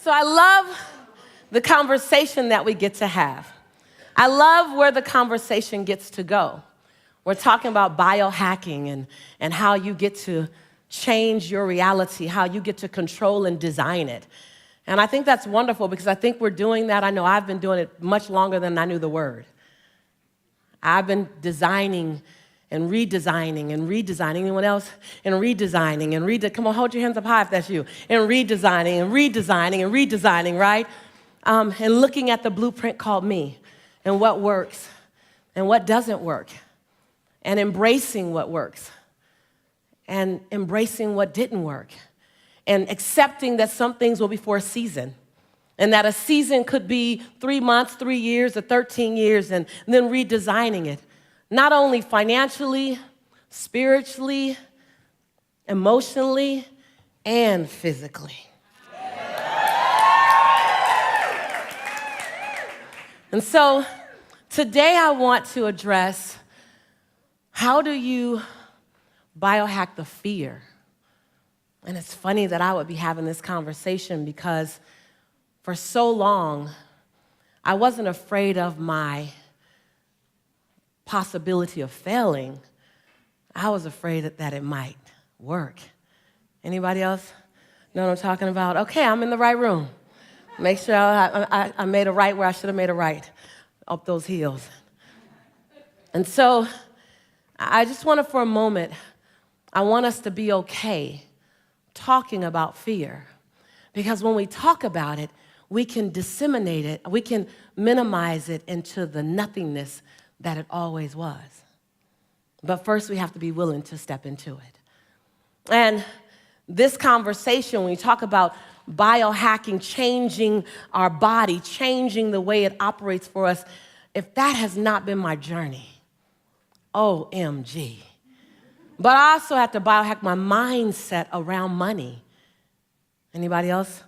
So I love the conversation that we get to have. I love where the conversation gets to go. We're talking about biohacking and how you get to change your reality, how you get to control and design it. And I think that's wonderful because I think we're doing that. I know I've been doing it much longer than I knew the word. I've been designing and redesigning and redesigning. Anyone else? And redesigning and come on, hold your hands up high if that's you. And redesigning and redesigning and redesigning, right? And looking at the blueprint called me and what works and what doesn't work and embracing what works and embracing what didn't work and accepting that some things will be for a season and that a season could be 3 months, 3 years, or 13 years, and then redesigning it, not only financially, spiritually, emotionally, and physically. And so today I want to address, how do you biohack the fear? And it's funny that I would be having this conversation because for so long, I wasn't afraid of my possibility of failing. I was afraid that it might work. Anybody else know what I'm talking about? Okay, I'm in the right room. Make sure I made a right where I should have made a right, up those heels. And so I just want to, for a moment, I want us to be okay talking about fear. Because when we talk about it, we can disseminate it, we can minimize it into the nothingness that it always was. But first, we have to be willing to step into it. And this conversation, when we talk about biohacking, changing our body, changing the way it operates for us, if that has not been my journey, OMG. But I also have to biohack my mindset around money. Anybody else?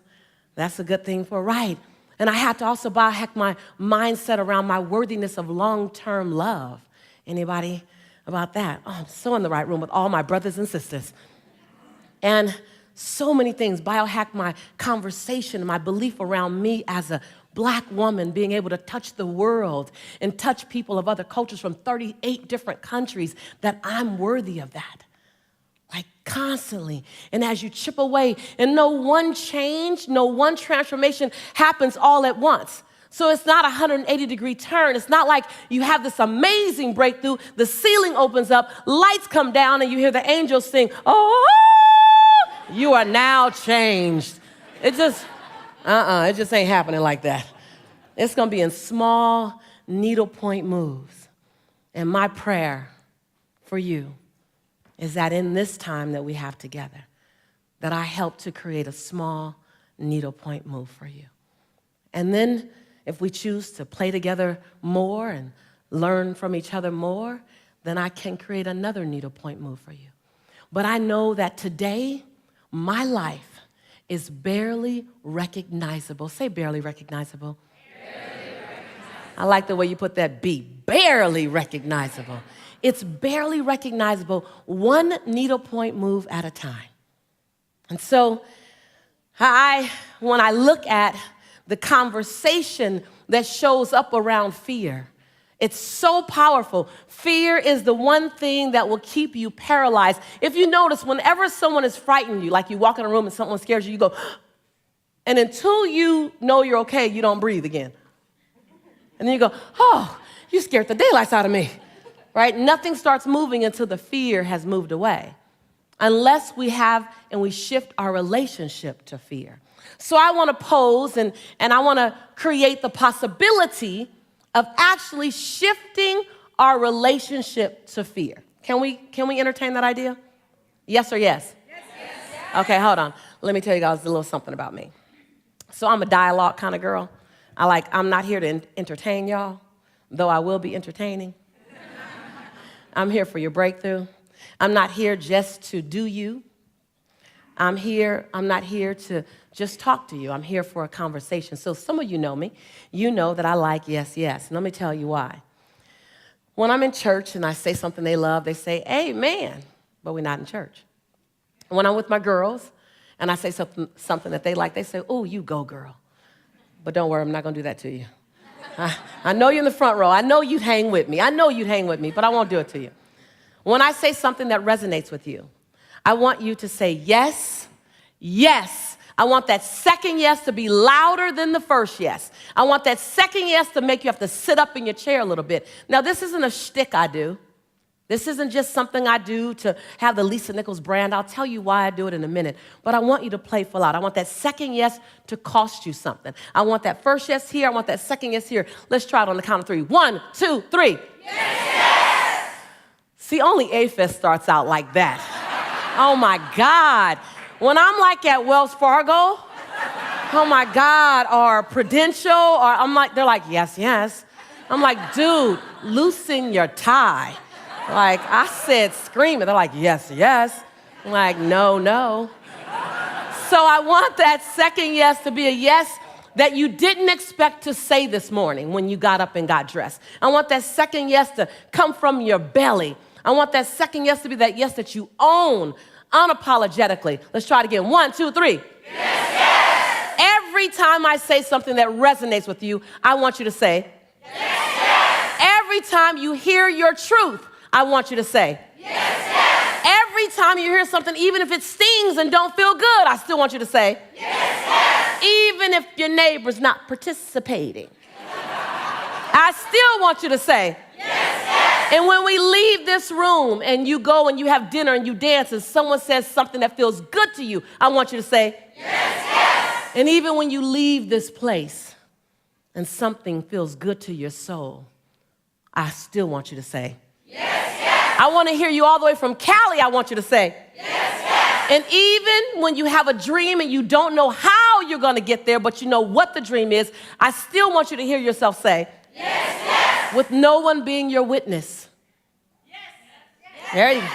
That's a good thing for right. And I have to also biohack my mindset around my worthiness of long-term love. Anybody about that? Oh, I'm so in the right room with all my brothers and sisters. And so many things. Biohack my conversation, my belief around me as a Black woman, being able to touch the world and touch people of other cultures from 38 different countries, that I'm worthy of that. Like constantly. And as you chip away, and no one change, no one transformation happens all at once. So it's not a 180-degree turn. It's not like you have this amazing breakthrough, the ceiling opens up, lights come down, and you hear the angels sing, oh, you are now changed. It just ain't happening like that. It's gonna be in small needlepoint moves. And my prayer for you is that in this time that we have together, that I help to create a small needlepoint move for you. And then if we choose to play together more and learn from each other more, then I can create another needlepoint move for you. But I know that today, my life is barely recognizable. Say barely recognizable. Barely recognizable. I like the way you put that B, barely recognizable. It's barely recognizable, one needlepoint move at a time. And so when I look at the conversation that shows up around fear, it's so powerful. Fear is the one thing that will keep you paralyzed. If you notice, whenever someone is frightening you, like you walk in a room and someone scares you, you go, and until you know you're okay, you don't breathe again. And then you go, oh, you scared the daylights out of me, right? Nothing starts moving until the fear has moved away, unless we have and we shift our relationship to fear. So I want to pose and I want to create the possibility of actually shifting our relationship to fear. Can we entertain that idea? Yes or yes? Yes. Okay, hold on. Let me tell you guys a little something about me. So I'm a dialogue kind of girl. I'm not here to entertain y'all, though I will be entertaining. I'm here for your breakthrough. I'm not here just to do you. I'm not here to just talk to you. I'm here for a conversation. So some of you know me. You know that I like yes, yes. And let me tell you why. When I'm in church and I say something they love, they say, amen, but we're not in church. When I'm with my girls and I say something that they like, they say, "Oh, you go, girl." But don't worry, I'm not going to do that to you. I know you're in the front row. I know you'd hang with me. But I won't do it to you. When I say something that resonates with you, I want you to say yes, yes. I want that second yes to be louder than the first yes. I want that second yes to make you have to sit up in your chair a little bit. Now, this isn't a shtick I do. This isn't just something I do to have the Lisa Nichols brand. I'll tell you why I do it in a minute. But I want you to play full out. I want that second yes to cost you something. I want that first yes here. I want that second yes here. Let's try it on the count of 3. 1, 2, 3. Yes, yes. See, only A-Fest starts out like that. Oh, my God. When I'm like at Wells Fargo, oh, my God, or Prudential, or they're like, yes, yes. I'm like, dude, loosen your tie. Like, I said screaming. They're like, yes, yes. I'm like, no, no. So I want that second yes to be a yes that you didn't expect to say this morning when you got up and got dressed. I want that second yes to come from your belly. I want that second yes to be that yes that you own unapologetically. Let's try it again. 1, 2, 3. Yes, yes. Every time I say something that resonates with you, I want you to say, yes, yes. Every time you hear your truth, I want you to say, yes, yes. Every time you hear something, even if it stings and don't feel good, I still want you to say, yes, yes. Even if your neighbor's not participating, I still want you to say, yes, yes. And when we leave this room and you go and you have dinner and you dance and someone says something that feels good to you, I want you to say, yes, yes. And even when you leave this place and something feels good to your soul, I still want you to say, yes, yes. I want to hear you all the way from Cali. I want you to say, yes, yes. And even when you have a dream and you don't know how you're going to get there, but you know what the dream is, I still want you to hear yourself say, yes, yes. With no one being your witness. Yes, yes. There you go.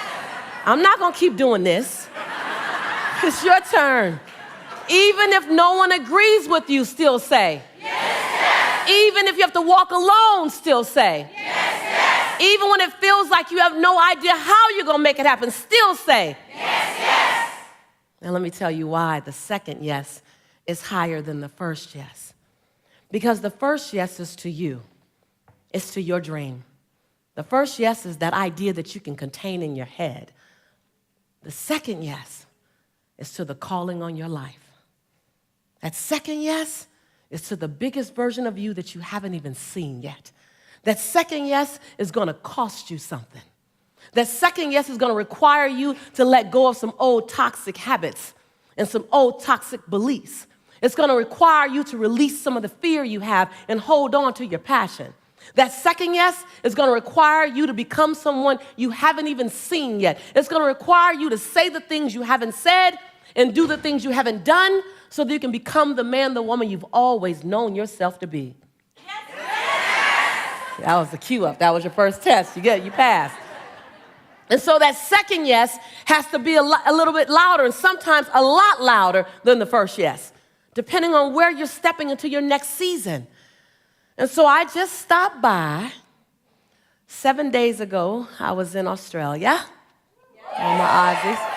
I'm not going to keep doing this. It's your turn. Even if no one agrees with you, still say. Yes, yes. Even if you have to walk alone, still say. Yes, yes. Even when it feels like you have no idea how you're going to make it happen, still say. Yes, yes. And let me tell you why the second yes is higher than the first yes. Because the first yes is to you. It's to your dream. The first yes is that idea that you can contain in your head. The second yes is to the calling on your life. That second yes is to the biggest version of you that you haven't even seen yet. That second yes is going to cost you something. That second yes is going to require you to let go of some old toxic habits and some old toxic beliefs. It's going to require you to release some of the fear you have and hold on to your passion. That second yes is going to require you to become someone you haven't even seen yet. It's going to require you to say the things you haven't said and do the things you haven't done so that you can become the man, the woman you've always known yourself to be. Yes. That was the cue up. That was your first test. You passed. And so that second yes has to be a little bit louder and sometimes a lot louder than the first yes, depending on where you're stepping into your next season. And so I just stopped by. 7 days ago, I was in Australia on my Aussies.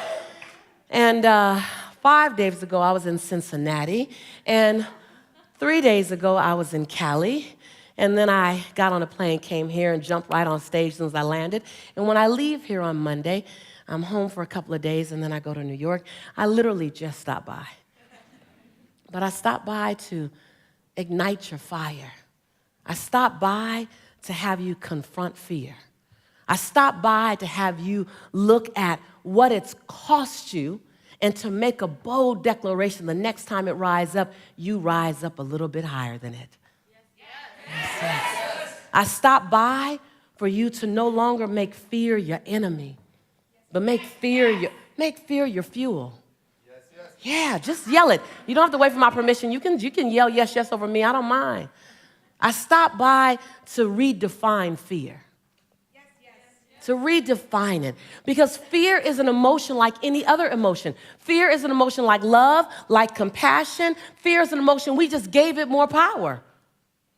And 5 days ago, I was in Cincinnati. And 3 days ago, I was in Cali. And then I got on a plane, came here, and jumped right on stage as soon as I landed. And when I leave here on Monday, I'm home for a couple of days, and then I go to New York. I literally just stopped by. But I stopped by to ignite your fire. I stopped by to have you confront fear. I stopped by to have you look at what it's cost you and to make a bold declaration the next time it rises up, you rise up a little bit higher than it. Yes. I stopped by for you to no longer make fear your enemy, but make fear your fuel. Yeah, just yell it. You don't have to wait for my permission. You can yell yes, yes over me. I don't mind. I stopped by to redefine fear. To redefine it. Because fear is an emotion like any other emotion. Fear is an emotion like love, like compassion. Fear is an emotion, we just gave it more power.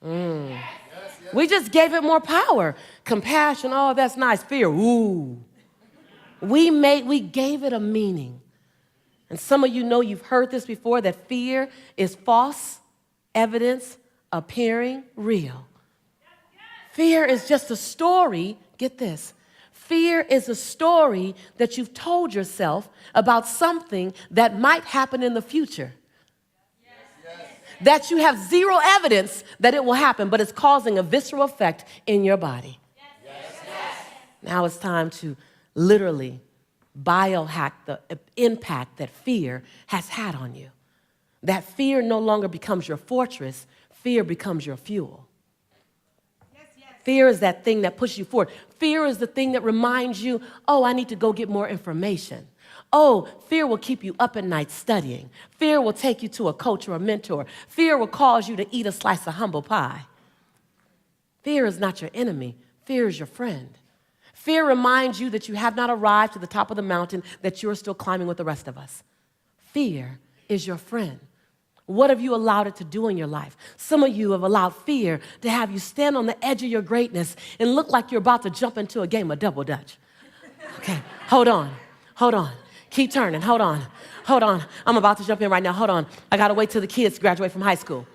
We just gave it more power. Compassion, oh, that's nice. Fear, ooh. We gave it a meaning. And some of you know you've heard this before, that fear is false evidence appearing real. Fear is just a story, get this. Fear is a story that you've told yourself about something that might happen in the future. That you have zero evidence that it will happen, but it's causing a visceral effect in your body. Now it's time to literally biohack the impact that fear has had on you. That fear no longer becomes your fortress, fear becomes your fuel. Fear is that thing that pushes you forward. Fear is the thing that reminds you, oh, I need to go get more information. Oh, fear will keep you up at night studying. Fear will take you to a coach or a mentor. Fear will cause you to eat a slice of humble pie. Fear is not your enemy. Fear is your friend. Fear reminds you that you have not arrived to the top of the mountain, that you're still climbing with the rest of us. Fear is your friend. What have you allowed it to do in your life? Some of you have allowed fear to have you stand on the edge of your greatness and look like you're about to jump into a game of double dutch. Okay, hold on. Keep turning, hold on. I'm about to jump in right now, hold on. I gotta wait till the kids graduate from high school.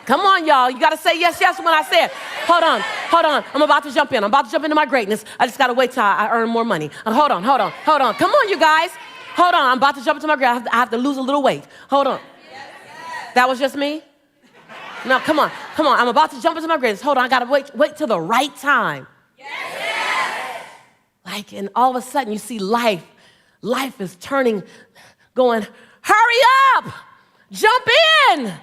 Come on, y'all, you gotta say yes when I say it. Hold on, I'm about to jump in. I'm about to jump into my greatness. I just gotta wait till I earn more money. Hold on. Come on, you guys. Hold on, I'm about to jump into my greatness. I have to lose a little weight. Hold on. That was just me? No, come on. I'm about to jump into my greatness. Hold on, I gotta wait till the right time. Like, and all of a sudden you see life is turning, going, hurry up, jump in.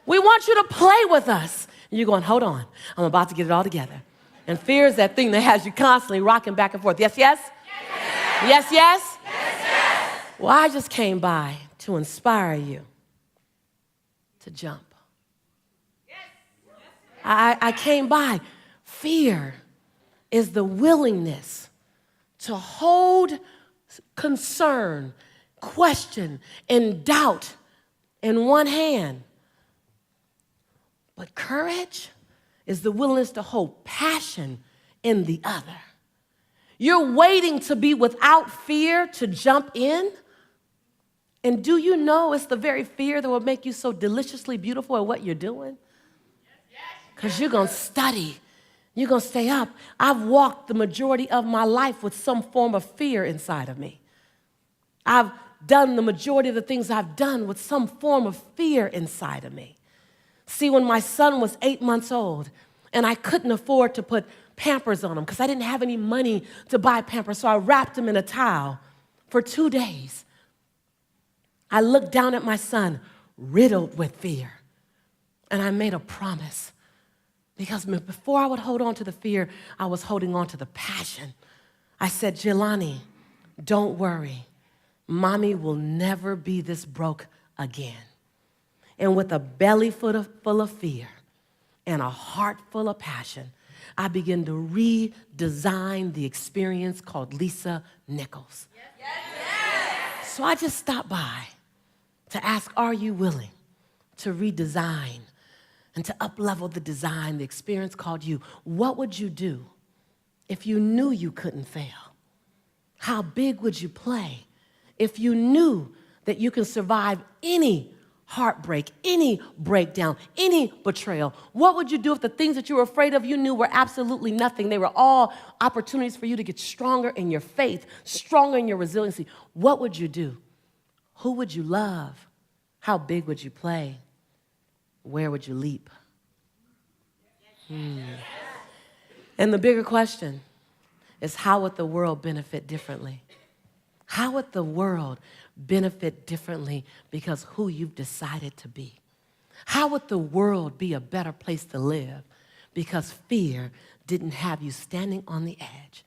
We want you to play with us. And you're going, hold on, I'm about to get it all together. And fear is that thing that has you constantly rocking back and forth. Yes? Yes. Well, I just came by to inspire you to jump. I came by. Fear is the willingness to hold concern, question, and doubt in one hand. But courage is the willingness to hold passion in the other. You're waiting to be without fear to jump in. And do you know it's the very fear that will make you so deliciously beautiful at what you're doing? Because you're going to study. You're going to stay up. I've walked the majority of my life with some form of fear inside of me. I've done the majority of the things I've done with some form of fear inside of me. See, when my son was 8 months old and I couldn't afford to put Pampers on him because I didn't have any money to buy Pampers, so I wrapped him in a towel for 2 days. I looked down at my son, riddled with fear, and I made a promise. Because before I would hold on to the fear, I was holding on to the passion. I said, Jelani, don't worry. Mommy will never be this broke again. And with a belly full of fear and a heart full of passion, I began to redesign the experience called Lisa Nichols. So I just stopped by to ask, are you willing to redesign and to up-level the design, the experience called you? What would you do if you knew you couldn't fail? How big would you play if you knew that you can survive any heartbreak, any breakdown, any betrayal? What would you do if the things that you were afraid of you knew were absolutely nothing? They were all opportunities for you to get stronger in your faith, stronger in your resiliency. What would you do? Who would you love? How big would you play? Where would you leap? And the bigger question is, how would the world benefit differently? How would the world benefit differently because who you've decided to be? How would the world be a better place to live because fear didn't have you standing on the edge?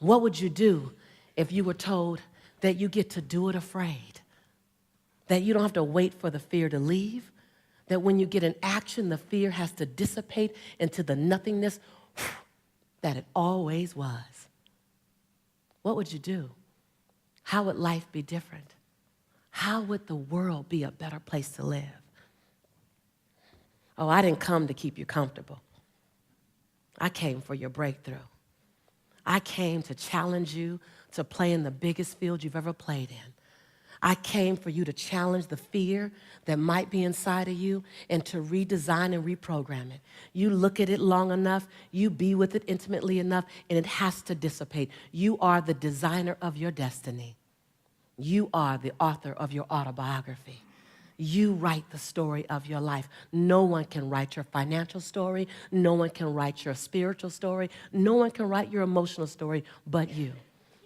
What would you do if you were told that you get to do it afraid? That you don't have to wait for the fear to leave? That when you get in action, the fear has to dissipate into the nothingness that it always was? What would you do? How would life be different? How would the world be a better place to live? Oh, I didn't come to keep you comfortable. I came for your breakthrough. I came to challenge you to play in the biggest field you've ever played in. I came for you to challenge the fear that might be inside of you and to redesign and reprogram it. You look at it long enough, you be with it intimately enough, and it has to dissipate. You are the designer of your destiny. You are the author of your autobiography. You write the story of your life. No one can write your financial story. No one can write your spiritual story. No one can write your emotional story but you.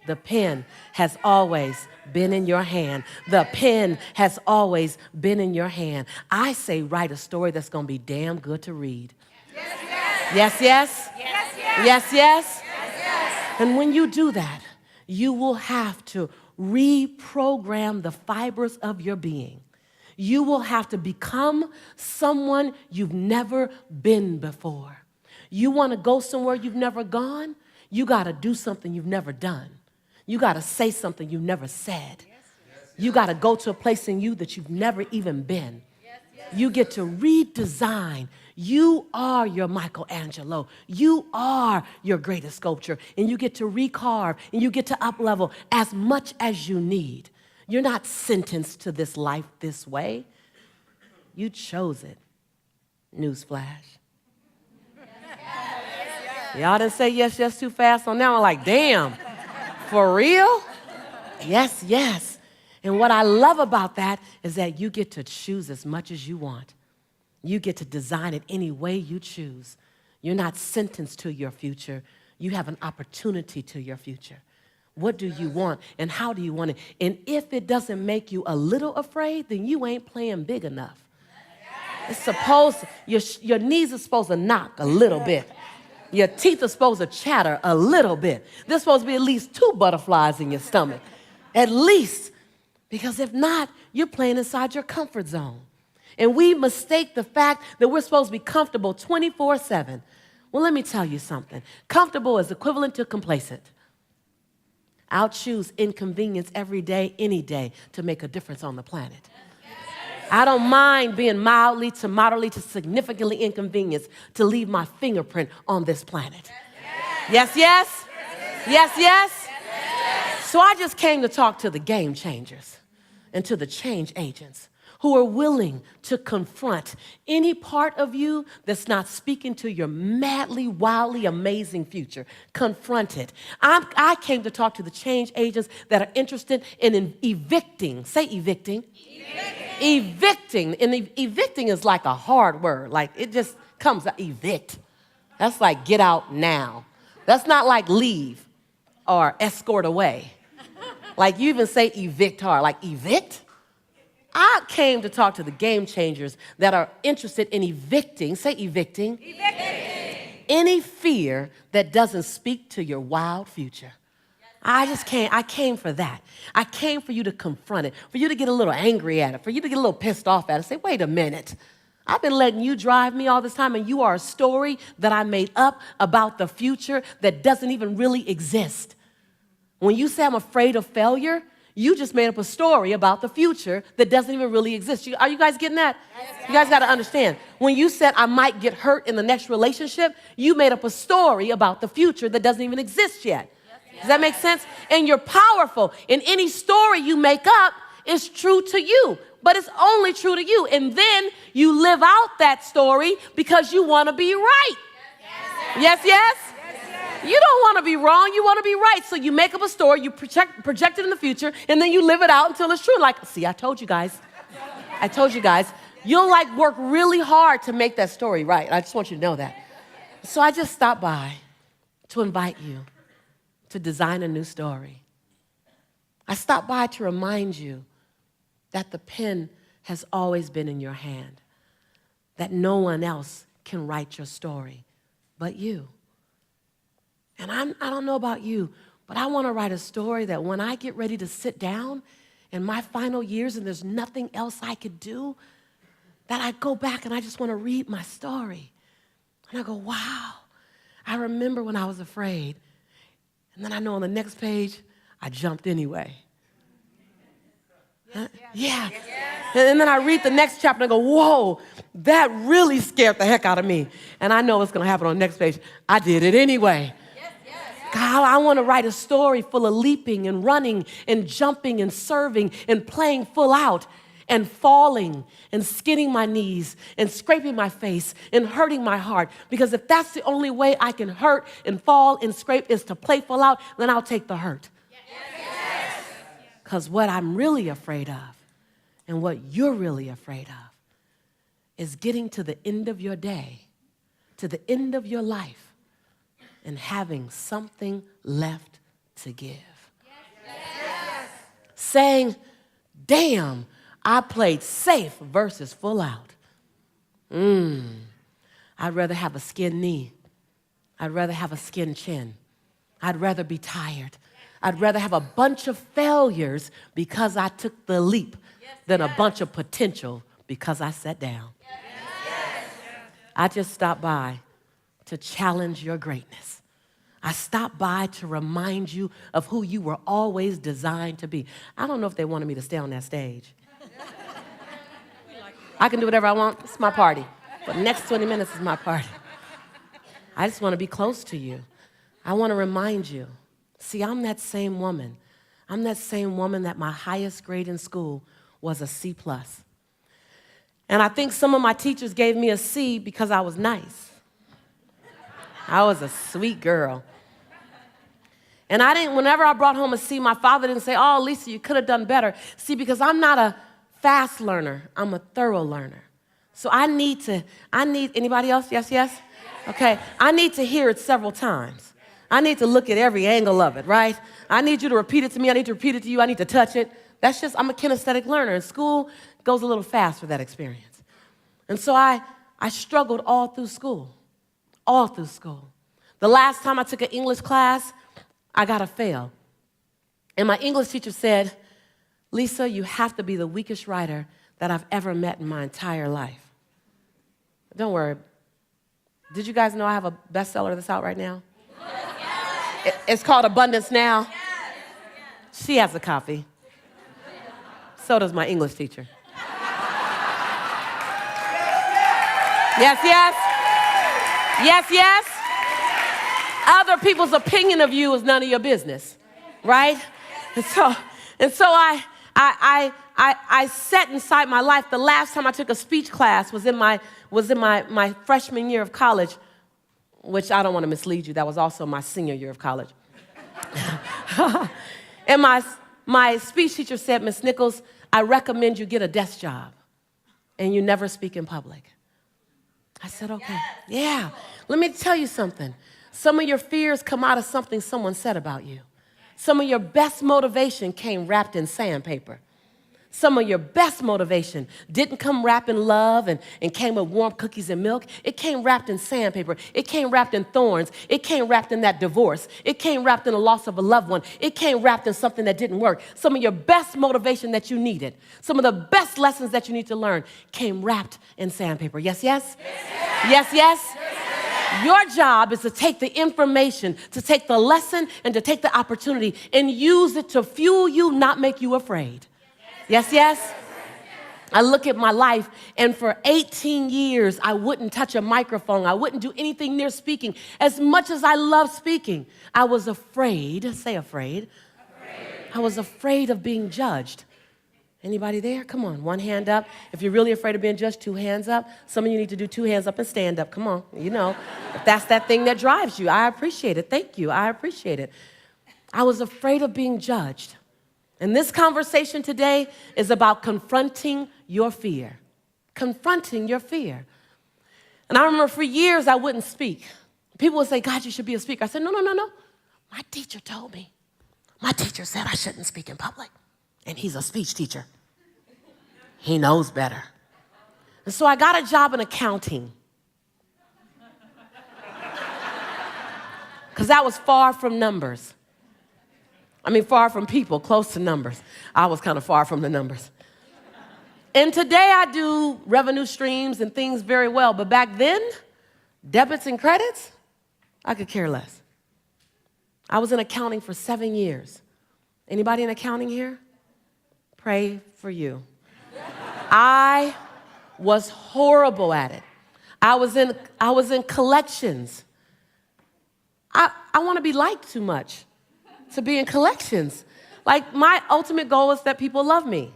The pen has always been in your hand. The pen has always been in your hand. I say write a story that's going to be damn good to read. Yes, yes. Yes, yes. Yes, yes. Yes, yes. Yes, yes. And when you do that, you will have to reprogram the fibers of your being. You will have to become someone you've never been before. You want to go somewhere you've never gone? You got to do something you've never done. You got to say something you've never said. You got to go to a place in you that you've never even been. You get to redesign. You are your Michelangelo. You are your greatest sculpture. And you get to recarve and you get to up-level as much as you need. You're not sentenced to this life this way. You chose it. Newsflash. Y'all didn't say yes, yes too fast on that one. Like, damn, for real? Yes, yes. And what I love about that is that you get to choose as much as you want. You get to design it any way you choose. You're not sentenced to your future. You have an opportunity to your future. What do you want and how do you want it? And if it doesn't make you a little afraid, then you ain't playing big enough. It's supposed, your knees are supposed to knock a little bit. Your teeth are supposed to chatter a little bit. There's supposed to be at least 2 butterflies in your stomach. At least. Because if not, you're playing inside your comfort zone. And we mistake the fact that we're supposed to be comfortable 24/7. Well, let me tell you something. Comfortable is equivalent to complacent. I'll choose inconvenience every day, any day, to make a difference on the planet. I don't mind being mildly to moderately to significantly inconvenienced to leave my fingerprint on this planet. Yes, yes? Yes, yes? So I just came to talk to the game changers and to the change agents who are willing to confront any part of you that's not speaking to your madly, wildly, amazing future. Confront it. I came to talk to the change agents that are interested in evicting. Say evicting. Evicting. And evicting is like a hard word. Like it just comes out, evict. That's like get out now. That's not like leave or escort away. Like you even say evict hard, like evict. I came to talk to the game changers that are interested in evicting, say evicting, any fear that doesn't speak to your wild future. I came for that. I came for you to confront it, for you to get a little angry at it, for you to get a little pissed off at it. Say, wait a minute. I've been letting you drive me all this time, and you are a story that I made up about the future that doesn't even really exist. When you say I'm afraid of failure, you just made up a story about the future that doesn't even really exist. Are you guys getting that? Yes. You guys got to understand. When you said I might get hurt in the next relationship, you made up a story about the future that doesn't even exist yet. Does that make sense? And you're powerful. And any story you make up is true to you, but it's only true to you. And then you live out that story because you want to be right. Yes, yes? You don't want to be wrong. You want to be right. So you make up a story, you project it in the future, and then you live it out until it's true. Like, see, I told you guys. I told you guys. You'll like work really hard to make that story right. I just want you to know that. So I just stopped by to invite you to design a new story. I stopped by to remind you that the pen has always been in your hand, that no one else can write your story but you. And I don't know about you, but I want to write a story that when I get ready to sit down in my final years and there's nothing else I could do, that I go back and I just want to read my story. And I go, wow, I remember when I was afraid. And then I know on the next page, I jumped anyway. Yes, yeah. Yes. And then I read the next chapter and I go, whoa, that really scared the heck out of me. And I know what's going to happen on the next page. I did it anyway. God, I want to write a story full of leaping and running and jumping and serving and playing full out and falling and skinning my knees and scraping my face and hurting my heart. Because if that's the only way I can hurt and fall and scrape is to play full out, then I'll take the hurt. Because what I'm really afraid of and what you're really afraid of is getting to the end of your day, to the end of your life, and having something left to give. Saying, damn, I played safe versus full out. I'd rather have a skin knee. I'd rather have a skin chin. I'd rather be tired. I'd rather have a bunch of failures because I took the leap than a bunch of potential because I sat down. I just stopped by to challenge your greatness. I stopped by to remind you of who you were always designed to be. I don't know if they wanted me to stay on that stage. I can do whatever I want. It's my party. But the next 20 minutes is my party. I just want to be close to you. I want to remind you. See, I'm that same woman. I'm that same woman that my highest grade in school was a C+. And I think some of my teachers gave me a C because I was nice. I was a sweet girl. And whenever I brought home a C, my father didn't say, oh, Lisa, you could have done better. See, because I'm not a fast learner, I'm a thorough learner. So I need, anybody else? Yes? Okay, I need to hear it several times. I need to look at every angle of it, right? I need you to repeat it to me. I need to repeat it to you. I need to touch it. I'm a kinesthetic learner, and school goes a little fast for that experience. And so I struggled all through school. The last time I took an English class, I got a fail. And my English teacher said, Lisa, you have to be the weakest writer that I've ever met in my entire life. Don't worry. Did you guys know I have a bestseller that's out right now? It's called Abundance Now. She has a copy. So does my English teacher. Yes. Other people's opinion of you is none of your business, right? And so I set inside my life. The last time I took a speech class was in my freshman year of college, which I don't want to mislead you. That was also my senior year of college. And my speech teacher said, Miss Nichols, I recommend you get a desk job and you never speak in public. I said, okay. Yeah. Let me tell you something. Some of your fears come out of something someone said about you. Some of your best motivation came wrapped in sandpaper. Some of your best motivation didn't come wrapped in love and came with warm cookies and milk. It came wrapped in sandpaper. It came wrapped in thorns. It came wrapped in that divorce. It came wrapped in the loss of a loved one. It came wrapped in something that didn't work. Some of your best motivation that you needed, some of the best lessons that you need to learn came wrapped in sandpaper. Yes? Yes. Your job is to take the information, to take the lesson, and to take the opportunity and use it to fuel you, not make you afraid. Yes? I look at my life, and for 18 years, I wouldn't touch a microphone. I wouldn't do anything near speaking. As much as I love speaking, I was afraid. Say afraid. I was afraid of being judged. Anybody there? Come on, one hand up. If you're really afraid of being judged, 2 hands up. Some of you need to do 2 hands up and stand up. Come on, you know. If that's that thing that drives you, I appreciate it. Thank you, I appreciate it. I was afraid of being judged. And this conversation today is about confronting your fear. Confronting your fear. And I remember for years I wouldn't speak. People would say, God, you should be a speaker. I said, no. My teacher told me. My teacher said I shouldn't speak in public. And he's a speech teacher. He knows better. And so I got a job in accounting. Because that was far from numbers. Far from people, close to numbers. I was kind of far from the numbers. And today I do revenue streams and things very well. But back then, debits and credits, I could care less. I was in accounting for 7 years. Anybody in accounting here? Pray for you. I was horrible at it. I was in collections. I want to be liked too much to be in collections. Like, my ultimate goal is that people love me.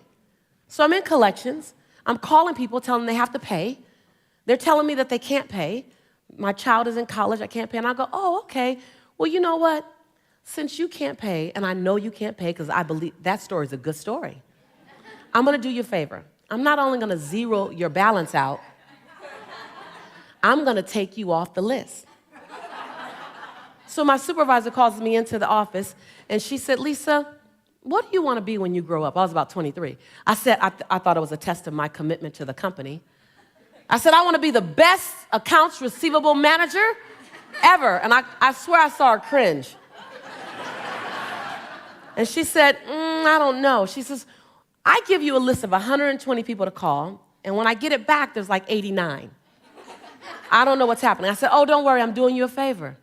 So I'm in collections. I'm calling people, telling them they have to pay. They're telling me that they can't pay. My child is in college, I can't pay. And I go, oh, okay. Well, you know what? Since you can't pay, and I know you can't pay because I believe that story is a good story, I'm going to do you a favor. I'm not only going to zero your balance out, I'm going to take you off the list. So my supervisor calls me into the office, and she said, Lisa, what do you want to be when you grow up? I was about 23. I said, I thought it was a test of my commitment to the company. I said, I want to be the best accounts receivable manager ever. And I swear I saw her cringe. And she said, I don't know. She says, I give you a list of 120 people to call, and when I get it back, there's like 89. I don't know what's happening. I said, oh, don't worry, I'm doing you a favor.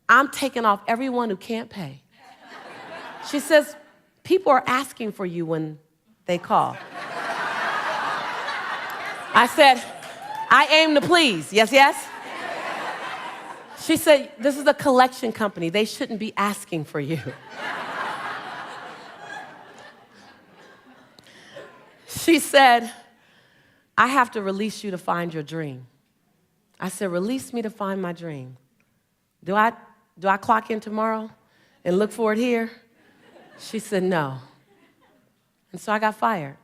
I'm taking off everyone who can't pay. She says, people are asking for you when they call. I said, I aim to please. Yes, yes? She said, this is a collection company. They shouldn't be asking for you. She said, I have to release you to find your dream. I said, release me to find my dream. Do I clock in tomorrow and look for it here? She said, no. And so I got fired.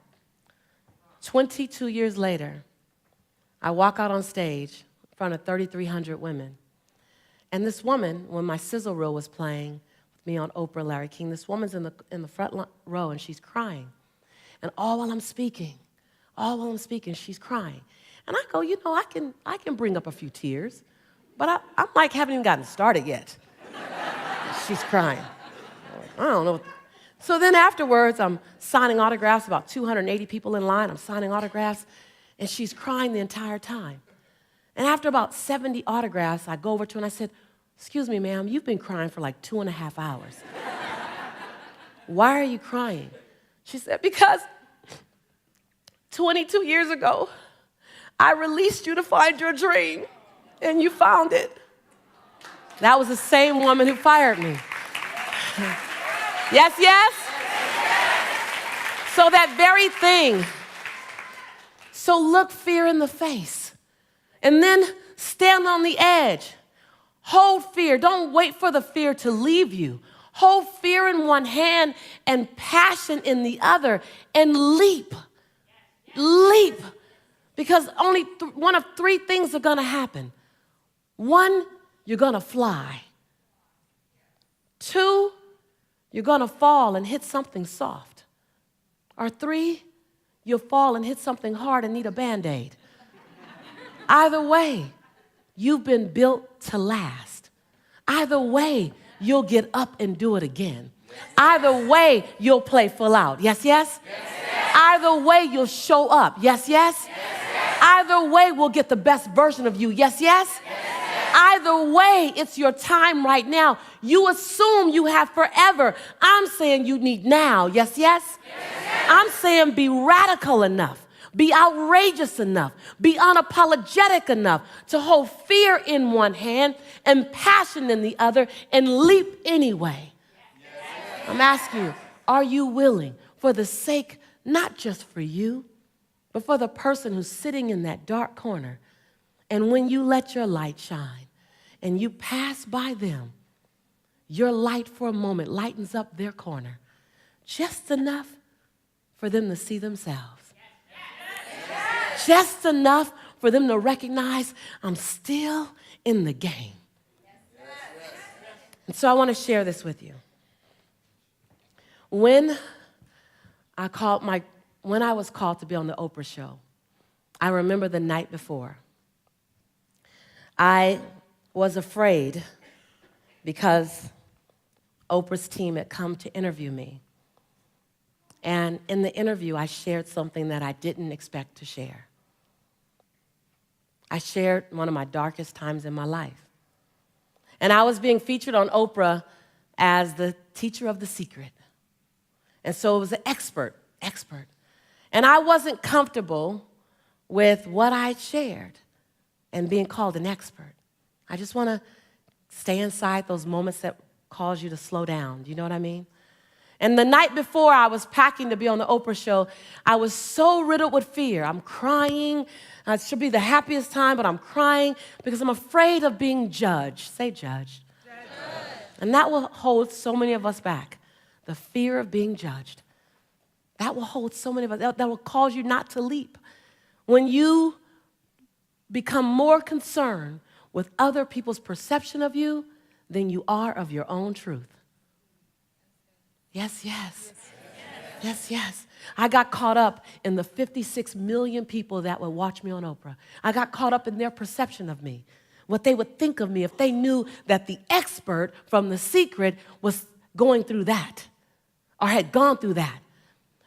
22 years later, I walk out on stage in front of 3,300 women. And this woman, when my sizzle reel was playing with me on Oprah, Larry King, this woman's in the front row, and she's crying. And all while I'm speaking, she's crying. And I go, you know, I can bring up a few tears, but I'm like, haven't even gotten started yet. She's crying. I don't know. So then afterwards, I'm signing autographs, about 280 people in line. I'm signing autographs, and she's crying the entire time. And after about 70 autographs, I go over to her and I said, excuse me, ma'am, you've been crying for like 2.5 hours. Why are you crying? She said, because 22 years ago, I released you to find your dream, and you found it. That was the same woman who fired me. Yes, yes? So that very thing. So look fear in the face, and then stand on the edge. Hold fear. Don't wait for the fear to leave you. Hold fear in one hand and passion in the other, and leap. Leap. Because only one of three things are going to happen. One, you're going to fly. Two, you're going to fall and hit something soft. Or three, you'll fall and hit something hard and need a Band-Aid. Either way, you've been built to last. Either way, you'll get up and do it again. Either way, you'll play full out. Yes, yes? Either way, you'll show up. Yes, yes? Either way, we'll get the best version of you. Yes, yes? Either way, it's your time right now. You assume you have forever. I'm saying you need now. Yes, yes? I'm saying be radical enough. Be outrageous enough. Be unapologetic enough to hold fear in one hand and passion in the other and leap anyway. I'm asking you, are you willing for the sake, not just for you, but for the person who's sitting in that dark corner? And when you let your light shine and you pass by them, your light for a moment lightens up their corner just enough for them to see themselves. Just enough for them to recognize I'm still in the game. And so I want to share this with you. When I was called to be on the Oprah show, I remember the night before. I was afraid because Oprah's team had come to interview me. And in the interview, I shared something that I didn't expect to share. I shared one of my darkest times in my life. And I was being featured on Oprah as the teacher of the secret. And so it was an expert. And I wasn't comfortable with what I shared and being called an expert. I just want to Stay inside those moments that cause you to slow down. Do you know what I mean? And the night before I was packing to be on the Oprah show, I was so riddled with fear. I'm crying. It should be the happiest time, but I'm crying because I'm afraid of being judged. Say judged. And that will hold so many of us back. The fear of being judged. That will hold so many of us. That will cause you not to leap. When you become more concerned with other people's perception of you than you are of your own truth. Yes, yes. Yes, yes. I got caught up in the 56 million people that would watch me on Oprah. I got caught up in their perception of me, what they would think of me if they knew that the expert from The Secret was going through that or had gone through that.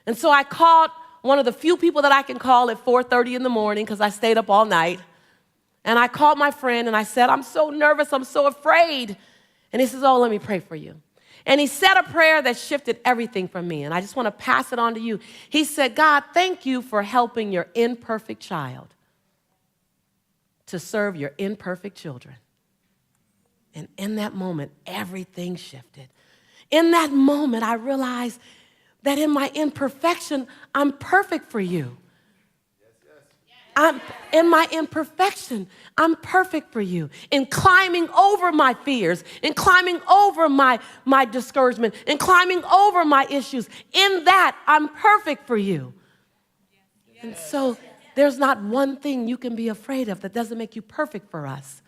And so I called one of the few people that I can call at 4:30 in the morning because I stayed up all night. And I called my friend and I said, I'm so nervous, I'm so afraid. And he says, oh, let me pray for you. And he said a prayer that shifted everything for me. And I just want to pass it on to you. He said, God, thank you for helping your imperfect child to serve your imperfect children. And in that moment, everything shifted. In that moment, I realized that in my imperfection, I'm perfect for you. In my imperfection, I'm perfect for you. In climbing over my fears, in climbing over my discouragement, in climbing over my issues, in that, I'm perfect for you. And so there's not one thing you can be afraid of that doesn't make you perfect for us.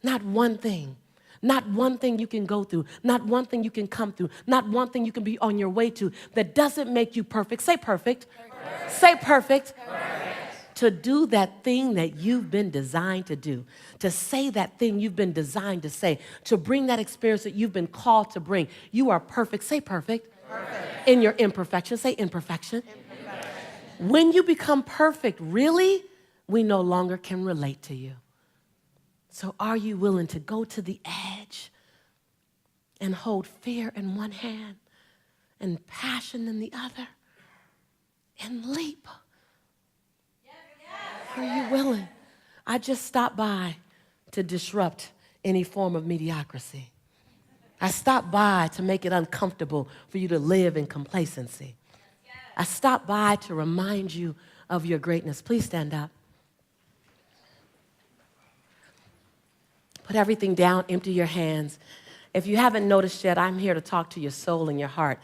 Not one thing. Not one thing you can go through. Not one thing you can come through. Not one thing you can be on your way to that doesn't make you perfect. Say perfect. Perfect. Say perfect. Perfect. To do that thing that you've been designed to do, to say that thing you've been designed to say, to bring that experience that you've been called to bring. You are perfect. Say perfect. Perfect. In your imperfection. Say imperfection. When you become perfect, really, we no longer can relate to you. So are you willing to go to the edge and hold fear in one hand and passion in the other and leap? Are you willing? I just stopped by to disrupt any form of mediocrity. I stopped by to make it uncomfortable for you to live in complacency. I stopped by to remind you of your greatness. Please stand up. Put everything down, empty your hands. If you haven't noticed yet, I'm here to talk to your soul and your heart.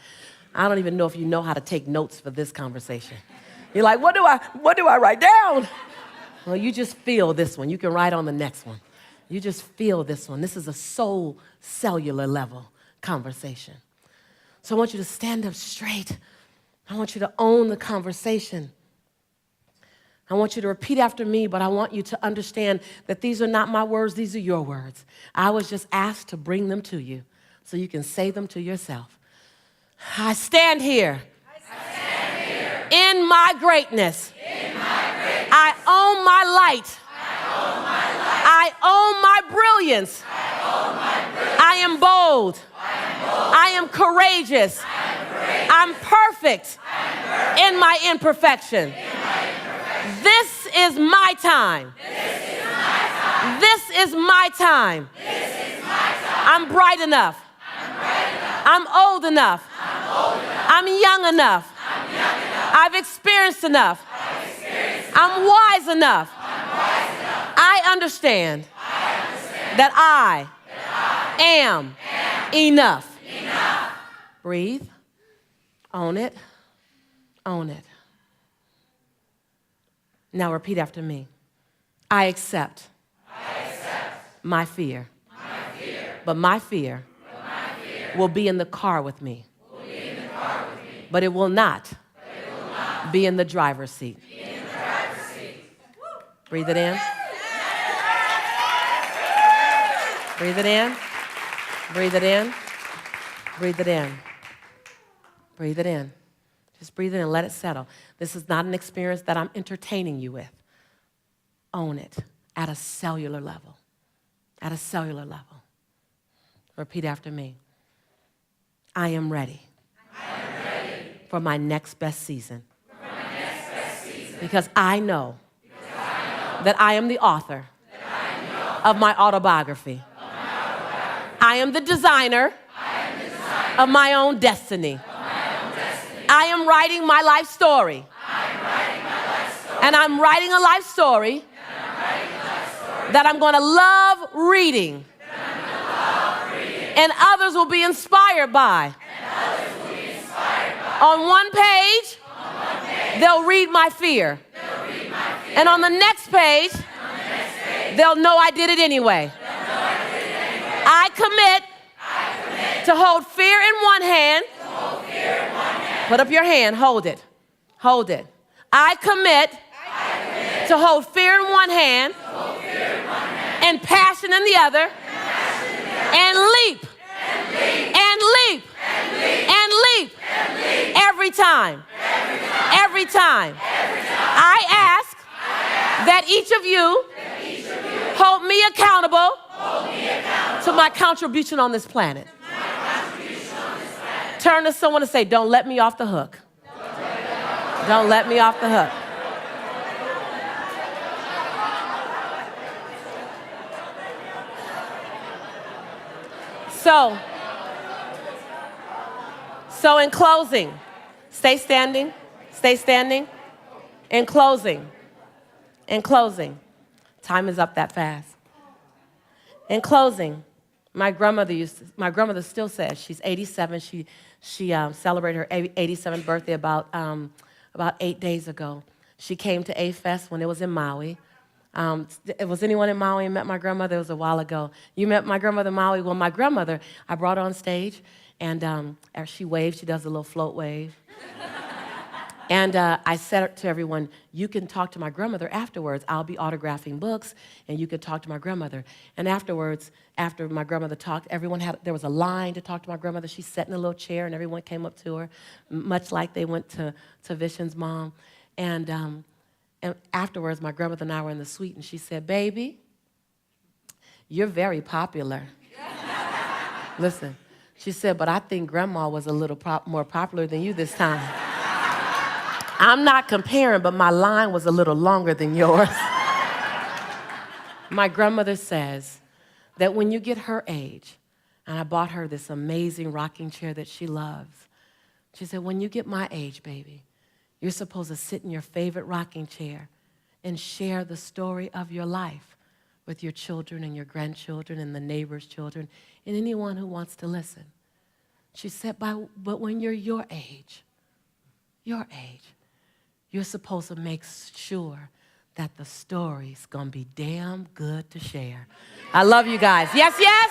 I don't even know if you know how to take notes for this conversation. You're like, what do I write down? Well, you just feel this one. You can write on the next one. You just feel this one. This is a soul cellular level conversation. So I want you to stand up straight. I want you to own the conversation. I want you to repeat after me, but I want you to understand that these are not my words, these are your words. I was just asked to bring them to you so you can say them to yourself. I stand here, in my greatness. I own my light. I own my brilliance. I am bold. I am courageous. I'm perfect in my imperfection. This is my time. This is my time. I'm bright enough. I'm old enough. I'm young enough. I've experienced enough. I'm wise enough. I understand that I am enough. Breathe. Own it. Own it. Now repeat after me. I accept my fear. But my fear will be in the car with me. But it will not be in the driver's seat. Breathe it in. Breathe it in. Breathe it in. Breathe it in. Breathe it in. Just breathe it in and let it settle. This is not an experience that I'm entertaining you with. Own it at a cellular level. At a cellular level. Repeat after me. I am ready. For my next best season. Because I know that I am the author of my autobiography. I am the designer of my own destiny. I am writing my life story. And I'm writing a life story that I'm going to love reading. And others will be inspired by. On one page, they'll read my fear. And on the next page, they'll know I did it anyway. I commit to hold fear in one hand. Put up your hand, hold it. Hold it. I commit to hold fear in one hand and passion in the other and leap and leap and leap every time. Every time. I ask that each of you hold me accountable to my contribution on this planet. Turn to someone and say, don't let me off the hook. Don't let me off the hook. So in closing, stay standing. In closing, time is up that fast. In closing, my grandmother still says, she's 87. She celebrated her 87th birthday about 8 days ago. She came to A-Fest when it was in Maui. Was anyone in Maui and met my grandmother? It was a while ago. You met my grandmother in Maui? Well, my grandmother, I brought her on stage, and as she waves, she does a little float wave. And I said to everyone, you can talk to my grandmother afterwards. I'll be autographing books, and you can talk to my grandmother. And afterwards, after my grandmother talked, there was a line to talk to my grandmother. She sat in a little chair, and everyone came up to her, much like they went to Vishen's mom. And afterwards, my grandmother and I were in the suite, and she said, baby, you're very popular. Listen, she said, but I think Grandma was a little more popular than you this time. I'm not comparing, but my line was a little longer than yours. My grandmother says that when you get her age, and I bought her this amazing rocking chair that she loves, she said, when you get my age, baby, you're supposed to sit in your favorite rocking chair and share the story of your life with your children and your grandchildren and the neighbors' children and anyone who wants to listen. She said, but when you're your age, you're supposed to make sure that the story's gonna be damn good to share. I love you guys. Yes, yes?